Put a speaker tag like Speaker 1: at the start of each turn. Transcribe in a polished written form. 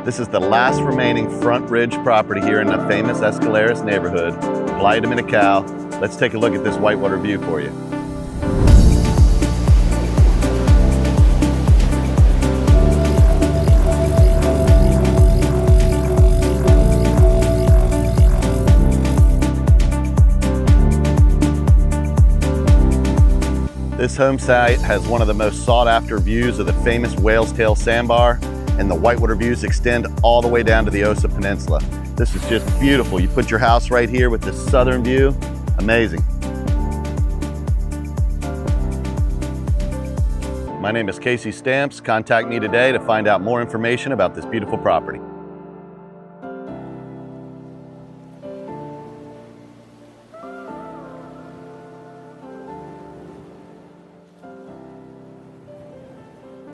Speaker 1: This is the last remaining front ridge property here in the famous Escaleras neighborhood, Playa Dominical. Let's take a look at this whitewater view for you. This home site has one of the most sought after views of the famous Whale's Tail sandbar, and the whitewater views extend all the way down to the Osa Peninsula. This is just beautiful. You put your house right here with this southern view, amazing. My name is Casey Stamps. Contact me today to find out more information about this beautiful property.